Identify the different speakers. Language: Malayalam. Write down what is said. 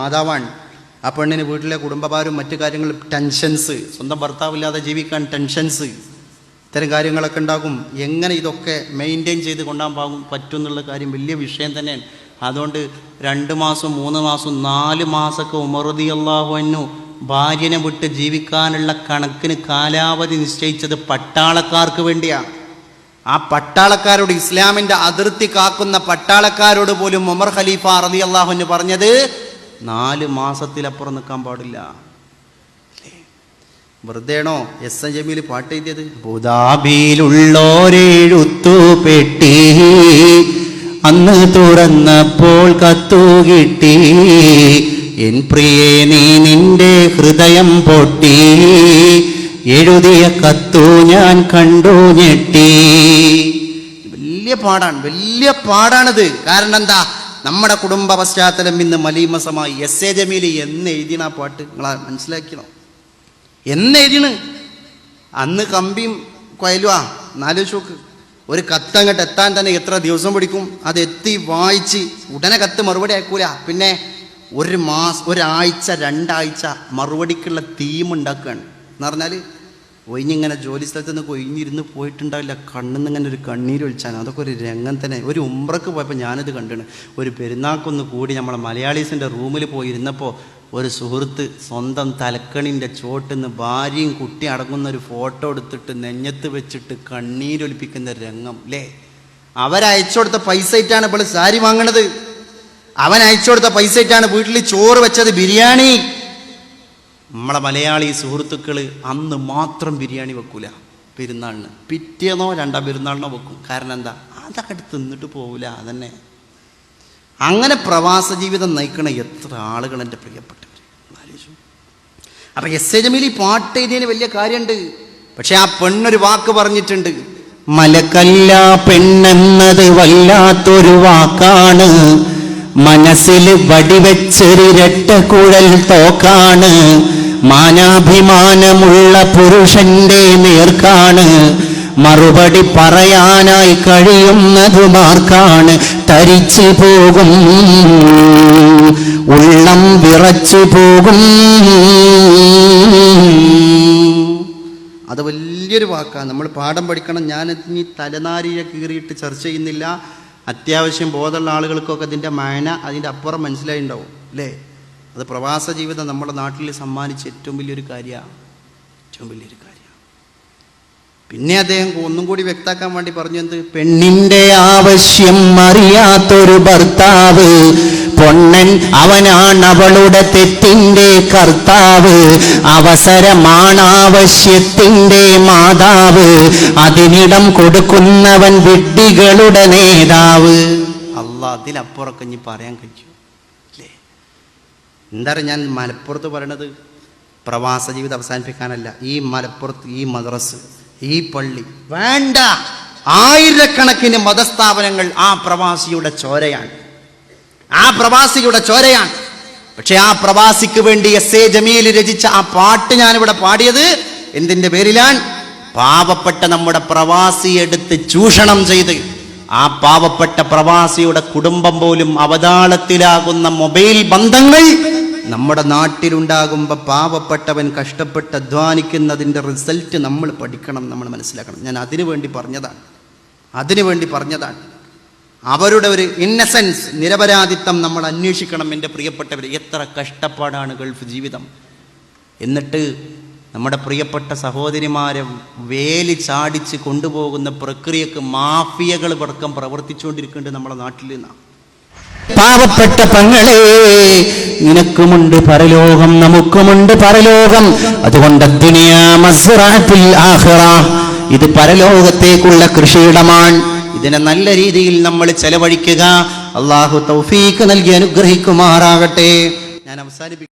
Speaker 1: മാതാവാണ്. ആ പെണ്ണിന് വീട്ടിലെ കുടുംബഭാരം മറ്റു കാര്യങ്ങളും ടെൻഷൻസ്, സ്വന്തം ഭർത്താവില്ലാതെ ജീവിക്കാൻ ടെൻഷൻസ്, ഇത്തരം കാര്യങ്ങളൊക്കെ ഉണ്ടാകും. എങ്ങനെ ഇതൊക്കെ മെയിൻറ്റെയിൻ ചെയ്ത് കൊണ്ടുപോകാൻ പറ്റും എന്നുള്ള കാര്യം വലിയ വിഷയം തന്നെയാണ്. അതുകൊണ്ട് 2 മാസം 3 മാസം 4 മാസമൊക്കെ ഉമർ റളിയല്ലാഹു അൻഹു ഭാര്യനെ വിട്ട് ജീവിക്കാനുള്ള കണക്കിന് കാലാവധി നിശ്ചയിച്ചത് പട്ടാളക്കാർക്ക് വേണ്ടിയാണ്. ആ പട്ടാളക്കാരോട്, ഇസ്ലാമിൻ്റെ അതിർത്തി കാക്കുന്ന പട്ടാളക്കാരോട് പോലും ഉമർ ഖലീഫ റളിയല്ലാഹു അൻഹു പറഞ്ഞത് 4 മാസത്തിലപ്പുറം നിൽക്കാൻ പാടില്ല. വെറുതെയാണോ എസ് എൻ ജമീൽ പാട്ട് എഴുതിയത്?
Speaker 2: അബുദാബിയിലുള്ളോരെഴുത്തു പെട്ടി അന്ന് തുറന്നപ്പോൾ കത്തു കിട്ടി, എൻ പ്രിയേ നീ നിന്റെ ഹൃദയം പൊട്ടി, എഴുതിയ കത്തു ഞാൻ കണ്ടു ഞെട്ടി.
Speaker 1: വലിയ പാടാണിത്. കാരണം എന്താ? നമ്മുടെ കുടുംബ പശ്ചാത്തലം ഇന്ന് മലീമസമായി. എസ് എ ജമീൽ എന്ന് എഴുതിയണ ആ പാട്ട് നിങ്ങൾ മനസ്സിലാക്കണം. എന്ന് എഴുതിണ്? അന്ന് കമ്പിയും കൊയലുവാ. 4 ഷോക്ക് ഒരു കത്തങ്ങോട്ട് എത്താൻ തന്നെ എത്ര ദിവസം പിടിക്കും? അത് എത്തി വായിച്ച് ഉടനെ കത്ത് മറുപടി അയക്കൂല. പിന്നെ 1 മാസം, 1 ആഴ്ച 2 ആഴ്ച മറുപടിക്കുള്ള തീം ഉണ്ടാക്കുകയാണ്. എന്ന് പറഞ്ഞാൽ ഒഴിഞ്ഞിങ്ങനെ ജോലി സ്ഥലത്ത് നിന്ന് ഒഴിഞ്ഞിരുന്ന് പോയിട്ടുണ്ടാവില്ല, കണ്ണിന്ന് ഇങ്ങനെ ഒരു കണ്ണീര് ഒഴിച്ചാൽ. അതൊക്കെ ഒരു രംഗം തന്നെ. ഒരു ഉംറക്ക് പോയപ്പോൾ ഞാനിത് കണ്ടിണ്. ഒരു പെരുന്നാൾക്കൊന്ന് കൂടി നമ്മളെ മലയാളീസിൻ്റെ റൂമിൽ പോയിരുന്നപ്പോൾ ഒരു സുഹൃത്ത് സ്വന്തം തലക്കണിൻ്റെ ചോട്ടിന്ന് ഭാര്യയും കുട്ടി അടങ്ങുന്ന ഒരു ഫോട്ടോ എടുത്തിട്ട് നെഞ്ഞത്ത് വെച്ചിട്ട് കണ്ണീരൊലിപ്പിക്കുന്ന രംഗം അല്ലേ? അവരയച്ചു കൊടുത്ത പൈസ ഇട്ടാണ് ഇപ്പോൾ സാരി വാങ്ങണത്. അവൻ അയച്ചു കൊടുത്ത പൈസ ഇട്ടാണ് വീട്ടിൽ ചോറ് വെച്ചത്, ബിരിയാണി. നമ്മളെ മലയാളി സുഹൃത്തുക്കൾ അന്ന് മാത്രം ബിരിയാണി വെക്കൂല പെരുന്നാളിന്, പിറ്റേന്നോ 2ാം പെരുന്നാളിനോ വെക്കും. കാരണം എന്താ? അതൊക്കെ തിന്നിട്ട് പോവില്ല. അതന്നെ. അങ്ങനെ പ്രവാസ ജീവിതം നയിക്കണ എത്ര ആളുകൾ എൻ്റെ പ്രിയപ്പെട്ടവർ. അപ്പം എസ് എ ജമീൽ പാട്ട് എഴുതിയതിന് വലിയ കാര്യമുണ്ട്. പക്ഷെ ആ പെണ്ണൊരു വാക്ക് പറഞ്ഞിട്ടുണ്ട്.
Speaker 2: മലക്കല്ല പെണ്ണെന്നത് വല്ലാത്തൊരു വാക്കാണ്, മനസ്സിൽ വടിവെച്ചൊരിരട്ട കുഴൽ തോക്കാണ്, മാനാഭിമാനമുള്ള പുരുഷന്റെ നേർക്കാണ്, മറുപടി പറയാനായി കഴിയുന്നതുമാർക്കാണ്, തരിച്ചു പോകും ഉള്ളം വിറച്ചു പോകും.
Speaker 1: അത് വലിയൊരു വാക്കാണ്. നമ്മൾ പാഠം പഠിക്കണം. ഞാൻ ഇനി തലനാരിയെ കീറിയിട്ട് ചർച്ച ചെയ്യുന്നില്ല. അത്യാവശ്യം ബോധമുള്ള ആളുകൾക്കൊക്കെ അതിൻ്റെ മാന, അതിൻ്റെ അപ്പുറം മനസ്സിലായിട്ടുണ്ടാവും അല്ലേ? അത് പ്രവാസ ജീവിതം നമ്മുടെ നാട്ടിൽ സമ്മാനിച്ച ഏറ്റവും വലിയൊരു കാര്യമാണ്. പിന്നെ അദ്ദേഹം ഒന്നും കൂടി വ്യക്താക്കാൻ വേണ്ടി പറഞ്ഞു, എന്ത്?
Speaker 2: പെണ്ണിന്റെ ആവശ്യം അറിയാത്തൊരു ഭർത്താവ് പൊണ്ണൻ, അവനാണ് അവളുടെ തെറ്റിന്റെ കർത്താവ്, അവസരമാണാവശ്യത്തിന്റെ മാതാവ്, അതിനിടം കൊടുക്കുന്നവൻ വിഡ്ഢികളുടെ നേതാവ്.
Speaker 1: അല്ലാഹ്, അതിലപ്പുറമൊക്കെ ഇനി പറയാൻ കഴിയും അല്ലേ? എന്താ പറയുക, ഞാൻ മലപ്പുറത്ത് പറയണത് പ്രവാസ ജീവിതം അവസാനിപ്പിക്കാനല്ല. ഈ മലപ്പുറത്ത് ഈ മദ്രസ്, ഈ പള്ളി വേണ്ട, 1000കണക്കിന് മതസ്ഥാപനങ്ങൾ ആ പ്രവാസിയുടെ ചോരയാണ്. പക്ഷെ ആ പ്രവാസിക്ക് വേണ്ടി എസ് എ ജമീൽ രചിച്ച ആ പാട്ട് ഞാനിവിടെ പാടിയത് എന്തിൻ്റെ പേരിലാണ്? പാവപ്പെട്ട നമ്മുടെ പ്രവാസിയെടുത്ത് ചൂഷണം ചെയ്ത് ആ പാവപ്പെട്ട പ്രവാസിയുടെ കുടുംബം പോലും അവതാളത്തിലാകുന്ന മൊബൈൽ ബന്ധങ്ങൾ നമ്മുടെ നാട്ടിലുണ്ടാകുമ്പോൾ പാവപ്പെട്ടവൻ കഷ്ടപ്പെട്ട് അധ്വാനിക്കുന്നതിൻ്റെ റിസൾട്ട് നമ്മൾ പഠിക്കണം, നമ്മൾ മനസ്സിലാക്കണം. ഞാൻ അതിനു വേണ്ടി പറഞ്ഞതാണ്. അവരുടെ ഒരു ഇന്നസെൻസ്, നിരപരാധിത്വം നമ്മൾ അന്വേഷിക്കണം. എൻ്റെ പ്രിയപ്പെട്ടവർ, എത്ര കഷ്ടപ്പാടാണ് ഗൾഫ് ജീവിതം. എന്നിട്ട് നമ്മുടെ പ്രിയപ്പെട്ട സഹോദരിമാരെ വേലി ചാടിച്ച് കൊണ്ടുപോകുന്ന പ്രക്രിയക്ക് മാഫിയകൾ അടക്കം പ്രവർത്തിച്ചുകൊണ്ടിരിക്കുന്നുണ്ട് നമ്മുടെ നാട്ടിൽ നിന്നാണ്.
Speaker 2: പാവപ്പെട്ട പെങ്ങളെ, നിനക്കുമുണ്ട് പരലോകം, നമുക്കുമുണ്ട് പരലോകം. അതുകൊണ്ട് ദുനിയാ മസ്റഅത്തുൽ ആഖിറ, ഇത് പരലോകത്തേക്കുള്ള കൃഷിയിടമാണ്. ഇതിനെ നല്ല രീതിയിൽ നമ്മൾ ചെലവഴിക്കുക. അല്ലാഹു തൗഫീഖ് നൽകി അനുഗ്രഹിക്കുമാറാകട്ടെ. ഞാൻ അവസാനിപ്പിക്കും.